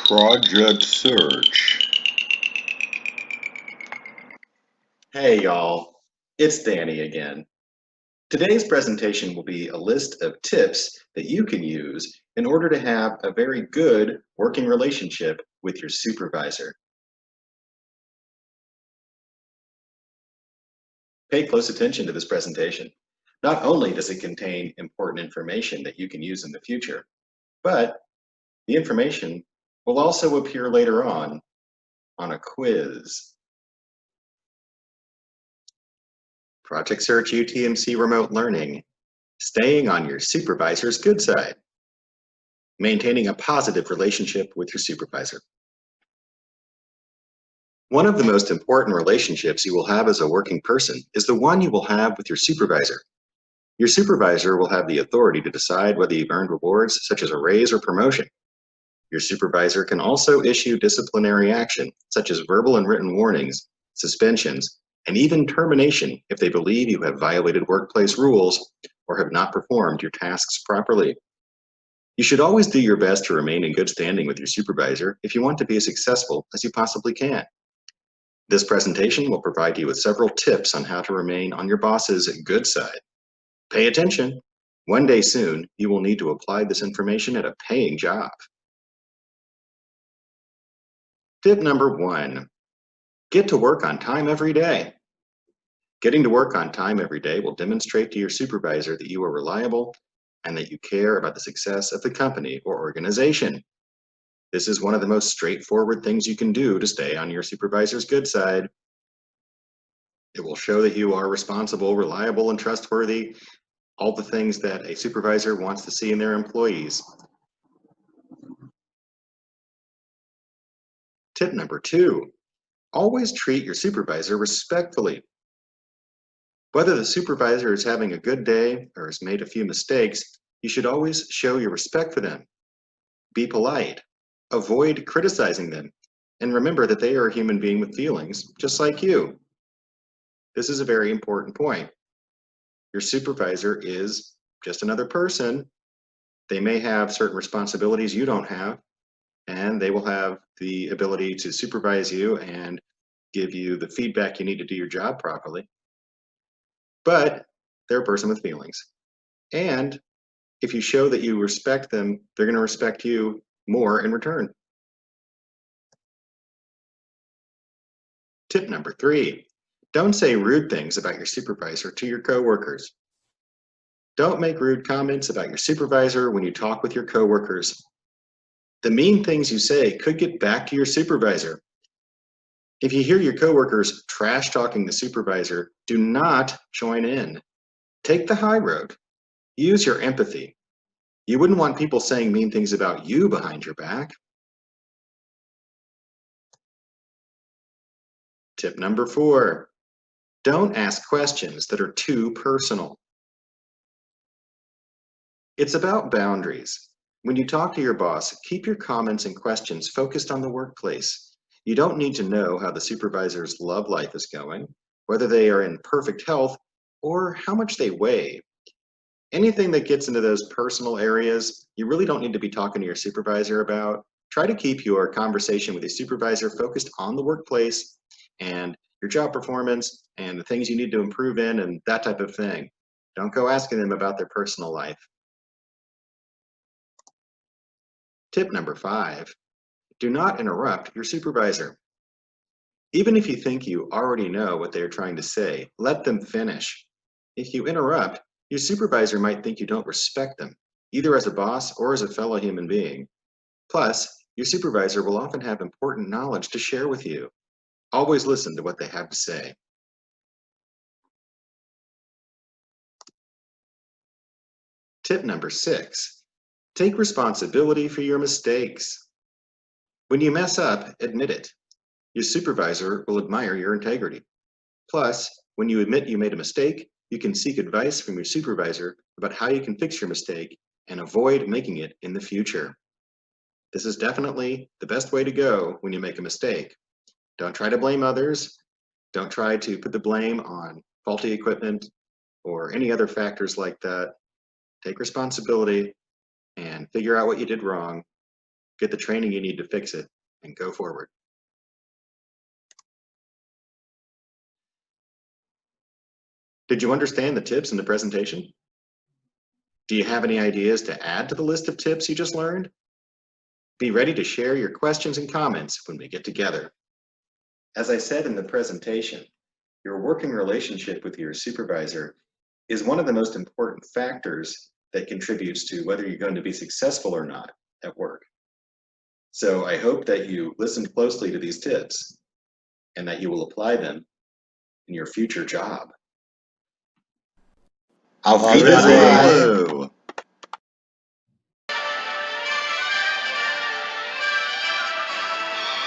Project Search. Hey y'all, it's Danny again. Today's presentation will be a list of tips that you can use in order to have a very good working relationship with your supervisor. Pay close attention to this presentation. Not only does it contain important information that you can use in the future, but the information will also appear later on a quiz. Project Search UTMC Remote Learning. Staying on your supervisor's good side. Maintaining a positive relationship with your supervisor. One of the most important relationships you will have as a working person is the one you will have with your supervisor. Your supervisor will have the authority to decide whether you've earned rewards such as a raise or promotion. Your supervisor can also issue disciplinary action such as verbal and written warnings, suspensions, and even termination if they believe you have violated workplace rules or have not performed your tasks properly. You should always do your best to remain in good standing with your supervisor if you want to be as successful as you possibly can. This presentation will provide you with several tips on how to remain on your boss's good side. Pay attention. One day soon, you will need to apply this information at a paying job. Tip number 1, get to work on time every day. Getting to work on time every day will demonstrate to your supervisor that you are reliable and that you care about the success of the company or organization. This is one of the most straightforward things you can do to stay on your supervisor's good side. It will show that you are responsible, reliable, and trustworthy, all the things that a supervisor wants to see in their employees. Tip number 2, always treat your supervisor respectfully. Whether the supervisor is having a good day or has made a few mistakes, you should always show your respect for them. Be polite. Avoid criticizing them, and remember that they are a human being with feelings, just like you. This is a very important point. Your supervisor is just another person. They may have certain responsibilities you don't have, and they will have the ability to supervise you and give you the feedback you need to do your job properly. But they're a person with feelings. And if you show that you respect them, they're going to respect you more in return. Tip number 3, don't say rude things about your supervisor to your coworkers. Don't make rude comments about your supervisor when you talk with your coworkers. The mean things you say could get back to your supervisor. If you hear your coworkers trash talking the supervisor, do not join in. Take the high road. Use your empathy. You wouldn't want people saying mean things about you behind your back. Tip number 4, don't ask questions that are too personal. It's about boundaries. When you talk to your boss, keep your comments and questions focused on the workplace. You don't need to know how the supervisor's love life is going, whether they are in perfect health, or how much they weigh. Anything that gets into those personal areas, you really don't need to be talking to your supervisor about. Try to keep your conversation with your supervisor focused on the workplace and your job performance and the things you need to improve in and that type of thing. Don't go asking them about their personal life. Tip number 5, do not interrupt your supervisor. Even if you think you already know what they are trying to say, let them finish. If you interrupt, your supervisor might think you don't respect them, either as a boss or as a fellow human being. Plus, your supervisor will often have important knowledge to share with you. Always listen to what they have to say. Tip number 6, take responsibility for your mistakes. When you mess up, admit it. Your supervisor will admire your integrity. Plus, when you admit you made a mistake, you can seek advice from your supervisor about how you can fix your mistake and avoid making it in the future. This is definitely the best way to go when you make a mistake. Don't try to blame others. Don't try to put the blame on faulty equipment or any other factors like that. Take responsibility and figure out what you did wrong get the training you need to fix it, and go forward. Did you understand the tips in the presentation? Do you have any ideas to add to the list of tips you just learned? Be ready to share your questions and comments when we get together. As I said in the presentation, your working relationship with your supervisor is one of the most important factors that contributes to whether you're going to be successful or not at work. So I hope that you listened closely to these tips and that you will apply them in your future job. Auf Wiedersehen. Wiedersehen.